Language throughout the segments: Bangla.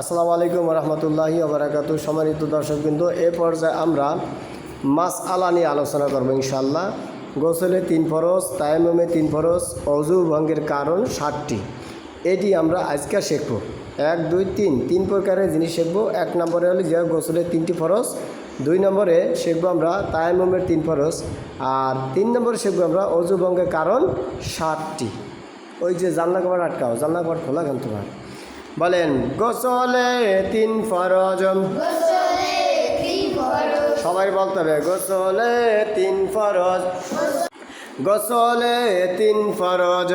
আসসালামু আলাইকুম রহমতুল্লাহি ওবারাকাতু। সম্মানিত দর্শকবৃন্দ, এ পর্যায়ে আমরা মাসআলা নিয়ে আলোচনা করব ইনশাআল্লাহ। গোসলে 3 ফরজ, তায়াম্মুমে 3 ফরজ, অজু ভঙ্গের কারণ 7টি। এটি আমরা আজকে শিখব। 1, 2, 3 তিন প্রকারের জিনিস শিখব। 1 নম্বরে হলো যে গোসলের 3টি ফরজ, 2 নম্বরে শিখব আমরা তায়াম্মুমের 3 ফরজ, আর 3 নম্বরে শিখব আমরা অজু ভঙ্গের কারণ 7টি। ওই যে জানলা কপাট আটকাও, জানলা কপাট খোলা কেন তোমার? বলেন গোসলে 3 ফরজ। সবাই বলতে হবে গোসলে 3 ফরজ, গোসলে 3 ফরজ,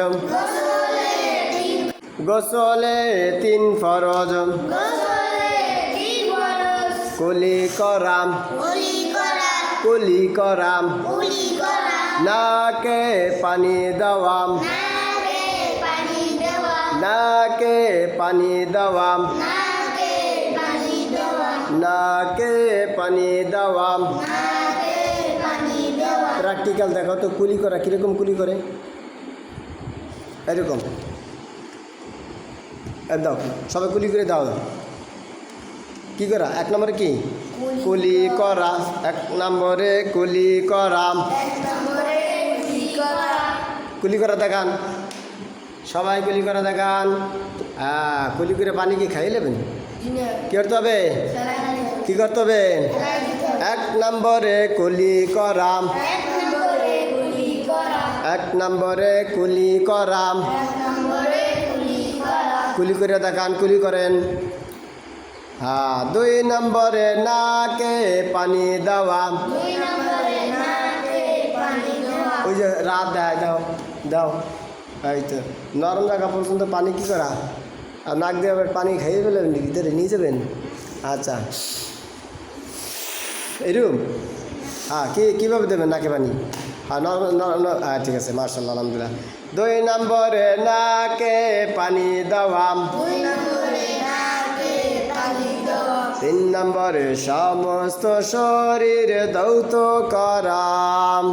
গোসলে 3 ফরজ। কুলি করাম, কুলি করাম, নাকে পানি দেওয়াম, নাকে পানি দেওয়াম, নাকে পানি দেওয়াম। প্র্যাকটিক্যাল দেখো তো, কুলি করা কীরকম কুলি করে? এরকম দাও, সবাই কুলি করে দাও। কি করা? 1 নম্বরে কি? কুলি করা। 1 নম্বরে কুলি করাম। কুলি করা দেখান, সবাই কুলি করা দেখান। হ্যাঁ, কুলি করে পানি কি খাইয়ে নেবেন? কী করতে হবে? কী করতে হবে? 1 নম্বরে কুলি করাম, 1 নম্বরে কুলি করাম। কুলি করে দেখান, কুলি করেন। হ্যাঁ, 2 নম্বরে নাকে পানি দেওয়া। ওই যে রাত দেয়, দাও দাও। এই তো নরম জায়গা পর্যন্ত পানি কি করা? আর নাক দিয়ে আবার পানি খাইয়ে ফেলবেন নাকি? ধরে নিয়ে যাবেন? আচ্ছা, এরকম। হ্যাঁ, কীভাবে দেবেন নাকে পানি? হ্যাঁ, নরম। হ্যাঁ, ঠিক আছে, মাশাআল্লাহ, আলহামদুলিল্লাহ। 2 নম্বরে নাকে পানি দেওয়াম। 3 নম্বরে সমস্ত শরীর দৌত করাম।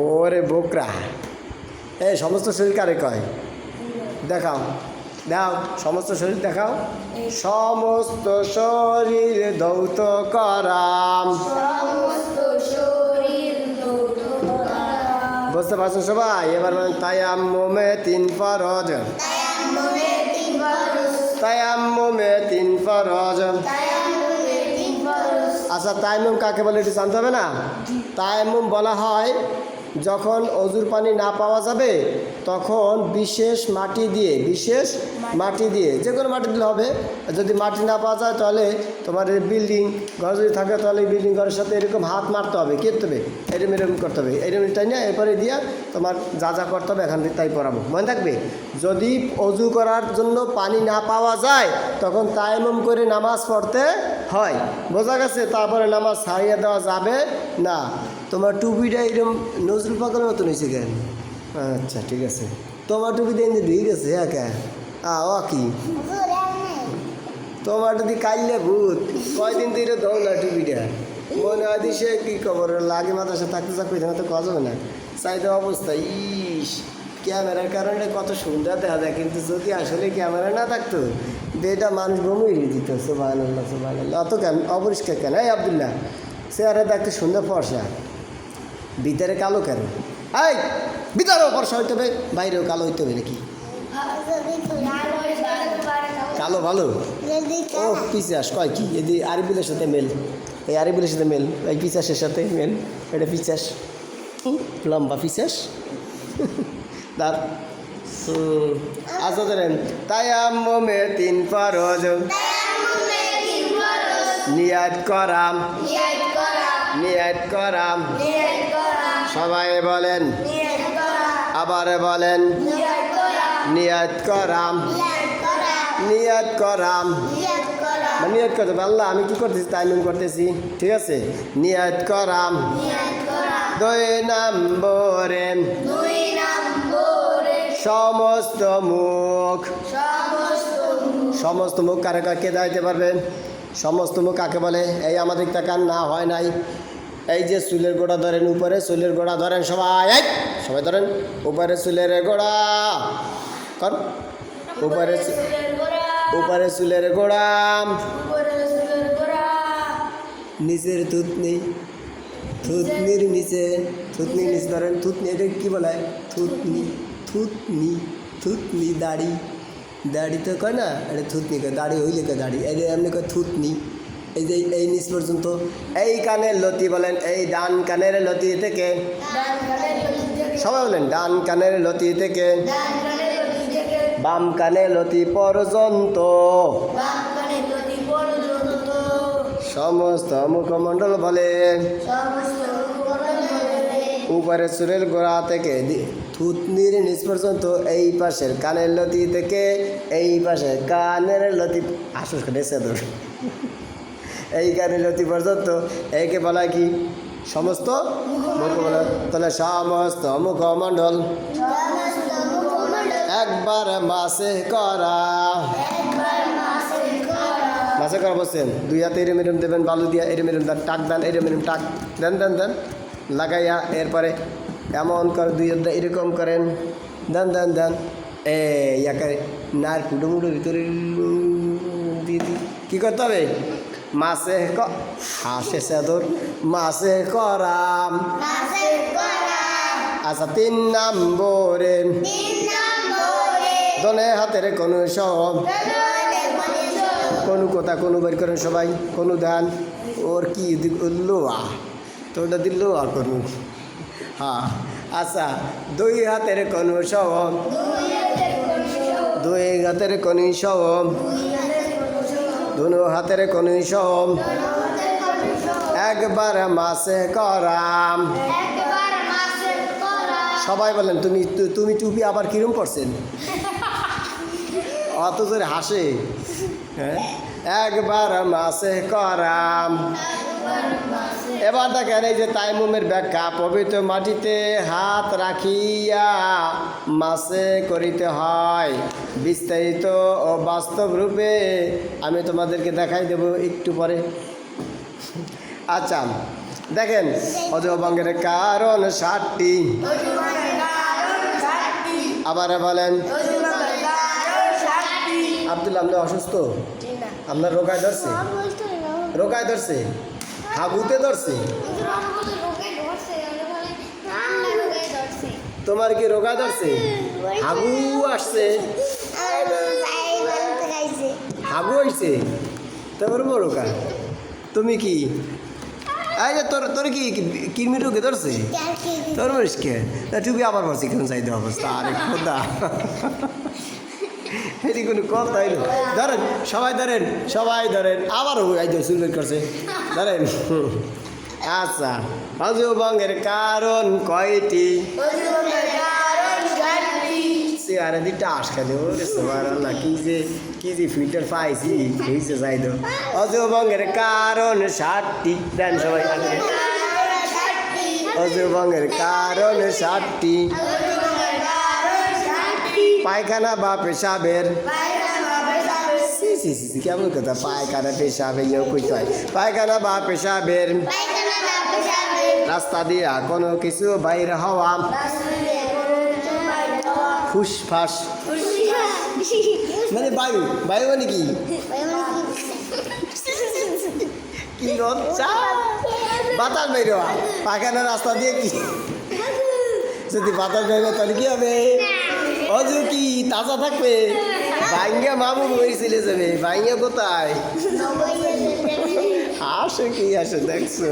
ওরে বোকরা, এই সমস্ত শরীর কারে কয়? দেখাও, দাও, সমস্ত শরীর দেখাও। সমস্ত শরীর দৌত করাম। বুঝতে পারছো সবাই? এবার তায়াম্মুমে 3 ফরজ, তায়াম্মুমে 3 ফরজ। আচ্ছা, তায়াম্মুম কাকে বলে একটু জানতে হবে না? তায়াম্মুম বলা হয় যখন অজুর পানি না পাওয়া যাবে তখন বিশেষ মাটি দিয়ে, বিশেষ মাটি দিয়ে, যে কোনো মাটি দিলে হবে। যদি মাটি না পাওয়া যায় তাহলে তোমার বিল্ডিং ঘর যদি থাকে তাহলে বিল্ডিং ঘরের সাথে এরকম হাত মারতে হবে, কি করতে হবে? এরম এরম করতে হবে, এরম তাই না? এরপরে দিয়ে তোমার যা যা করতে হবে এখান থেকে তাই পড়াবো, মনে থাকবে। যদি অজু করার জন্য পানি না পাওয়া যায় তখন তায়াম্মুম করে নামাজ পড়তে হয়, বোঝা গেছে? তারপরে নামাজ ছাড়িয়ে দেওয়া যাবে না। তোমার টুপিটা এরকম নজরুল পাগলের মতন হয়েছে কেন? আচ্ছা, ঠিক আছে, তোমার টুপি দিয়ে ঢুকে গেছে। হ্যাঁ, কে ও কি তোমার যদি কাইলে ভূত কয়দিন ধরে দাও না টুপিটা, মনে হয় দিছে কি খবর লাগে মাথার সাথে থাকতে চাকরি তো কাজ হবে না। চাইতে অবস্থা, ইস ক্যামেরার কারণে কত সুন্দর দেখা যায়, কিন্তু যদি আসলে ক্যামেরা না থাকতো এটা মানুষ ঘুমিয়ে দিত। সুবহানাল্লাহ, সুবহানাল্লাহ। অত কেন অপরিষ্কার কেন? এই আব্দুল্লাহ, চেহারা দেখতে সুন্দর, ফর্সা, ভিতরে কালো কেন? এই ভিতরেও ফর্সা হইতে হবে, বাইরেও কালো হইতে হবে নাকি? কালো ভালো? ও পিচাস কয় কি? এদি আরবিলের সাথে মেল, এই আরবিলের সাথে মেল, এই পিচাসের সাথে মেল। এটা পিচাস, লম্বা পিচাস। তার আচ্ছা, ধরেন তায়াম্মুমে 3 ফরজ, নিয়াত করাম, নিয়াত করাম। সবাই বলেন, আবার বলেন, নিয়াত করাম, নিয়াত করাম। নিয়াত করতে হবে, আল্লাহ আমি কি করতেছি? তায়াম্মুম করতেছি, ঠিক আছে? নিয়াত করাম। 2 নম্বরে সমস্ত মুখ, সমস্ত মুখ কারে কে দাইতে পারবেন? সমস্ত মুখ কাকে বলে? এই আমাদের তাকান, না হয় নাই, এই যে চুলের গোড়া ধরেন, উপরে চুলের গোড়া ধরেন সবাই, এই সবাই ধরেন উপরে চুলের গোড়া কর, উপরে উপরে চুলের গোড়া, নিচের থুতনি, থুতনির নিচে, থুতনির নিচে ধরেন, থুতনি এটা কি বলে, থুতনি, থুতনি, থুতনি, দাড়ি, দাড়ি তো কয় না, এটা থুতনি কয়, দাড়ি হইলে কয় দাড়ি, এই এমনি কয় থুতনি। এই যে এই নিচ পর্যন্ত, এই কানের লতি বলেন, এই ডান কানের লতি থেকে, সবাই বলেন ডান কানের লতি থেকে বাম কানের লতি পর্যন্ত সমস্ত মুখমণ্ডল বলেন, উপরে চুলের গোড়া থেকে থুতনির নিচ পর্যন্ত, এই পাশের কানের লতি থেকে এই পাশে কানের লতি, আসুস কেসে ধর, এই কানের লতি পর্যন্ত একে বলা কি সমস্ত মুখমণ্ডল। তাহলে সমস্ত মুখমণ্ডল একবার মাসে করা, মাসে করা বলছেন, দুই হাতে এরম এরম দেবেন, বালু দিয়া এরম এরম দেন, টাক দেন, এরম এরম টাক দেন দেন দেন লাগাইয়া, এরপরে এমন করে দুই হাত এরকম করেন, দেন দেন দেন, একে নার কুটু মুটুর ভিতরে দিয়ে দিই, কী করতে হবে, মাসে হাসে চাদর মাসে করাম। আচ্ছা 3 নম্বরে দনে হাতের কোনো সব, কোনো কথা কোনো বের করেন সবাই, কোনো ধান ওর কি লোয়া, তো ওটা দিল আর করুন, হ্যাঁ। আচ্ছা 2 হাতের কোনো সব, 2 হাতের কোনো সব, 2 হাতের কোনো সব একবার মাসে করাম। সবাই বলেন, তুমি তুমি টুপি আবার কিরম পড়ছেন, অত জোরে হাসে, হ্যাঁ, একবার মাসে করাম। এবার দেখেন এই যে তাইমুমের ব্যাখ্যা, পবিত্র মাটিতে হাত রাখিয়া মাসে করিতে হয়, বিস্তারিত ও বাস্তব রূপে আমি তোমাদেরকে দেখাই দেব একটু পরে। আচ্ছা দেখেন, অজুভঙ্গের কারণ 7টি, আবার বলেন আব্দুল্লাহ, আপনি অসুস্থ, আপনার রোগায় ধরছে, রোগায় ধরছে, হাগুতে ধরছে, তোমার কি রোগায় ধরছে, হাগু আসছে, হাগু হয়েছে, তোমার রোগা, তুমি কি এই যে তোর তোর কি কৃমি রোগে ধরছে, তোর মরিসকে টুপি আবার বলছি কেমন চাইতে অবস্থা, আরে খোদা, এটি কোনো কথা হইল, ধরেন সবাই ধরেন, সবাই ধরেন, আবারও সুন্দর করছে, ধরেন। আচ্ছা অজুভঙ্গের কারণ কয়টি, চেয়ারে দিকটা আটকা দেবো রে সবার, আল্লাহ কি যে ফিল্টার পাইছি হয়েছে চাই তো। অজুভঙ্গের কারণ 7টি, দেন সবাই, অজুভঙ্গের কারণ 7টি, পায়খানা বা পেশাবের, কেমন কথা, পায়খানা পেশাবে কইতে হয়, পায়খানা বা পেশাবের, রাস্তা দিয়া কোনো কিছু বাইর হওয়া, ফুসফাস মানে বায়ু, বায়ু মানে কি, কি লজ্জা, বাতাস বের হওয়া, পায়খানা রাস্তা দিয়ে কি, যদি বাতাস বের হয় তাহলে কি হবে, অজু কি তাজা থাকবে, ভাঙ্গা মামু বইছিল যাবে, ভাঙ্গা কোথায় আসে, কি আসে দেখছো,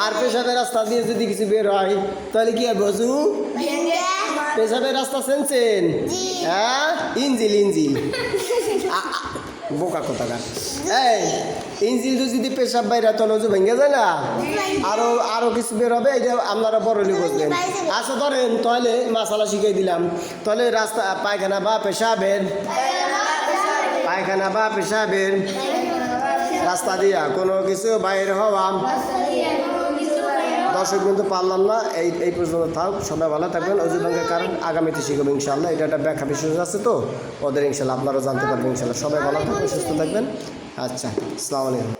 আর পেশাবের রাস্তা দিয়ে যদি কিছু বের হয় তাহলে কি হবে, অজু পেশাবের রাস্তা চেনছেন, হ্যাঁ, ইঞ্জিল ইঞ্জিল, বোকা কোথাকার, এই ইঞ্জিল যদি পেশাব বাইরে তাহলে অজু ভেঙে যায় না, আরো কিছু বের হবে, এটা আপনারা বড়লি বুঝলেন। আচ্ছা ধরেন তাহলে মাসালা শিখিয়ে দিলাম, তাহলে রাস্তা পায়খানা বা পেশাবের, পায়খানা বা পেশাবের রাস্তা দিয়া কোনো কিছু বাইরে হওয়া। দর্শক কিন্তু পারলাম না, এই পর্যন্ত থাক, সবাই ভালো থাকবেন। অজুভঙ্গের কারণ আগামীতে শিখবেন ইনশাল্লাহ, এটা একটা ব্যাখ্যা বিশেষ আছে তো ওদের, ইনশাল্লাহ আপনারা জানতে পারবেন ইনশাল্লাহ। সবাই ভালো থাকবেন, সুস্থ থাকবেন। আচ্ছা, আসসালামু আলাইকুম।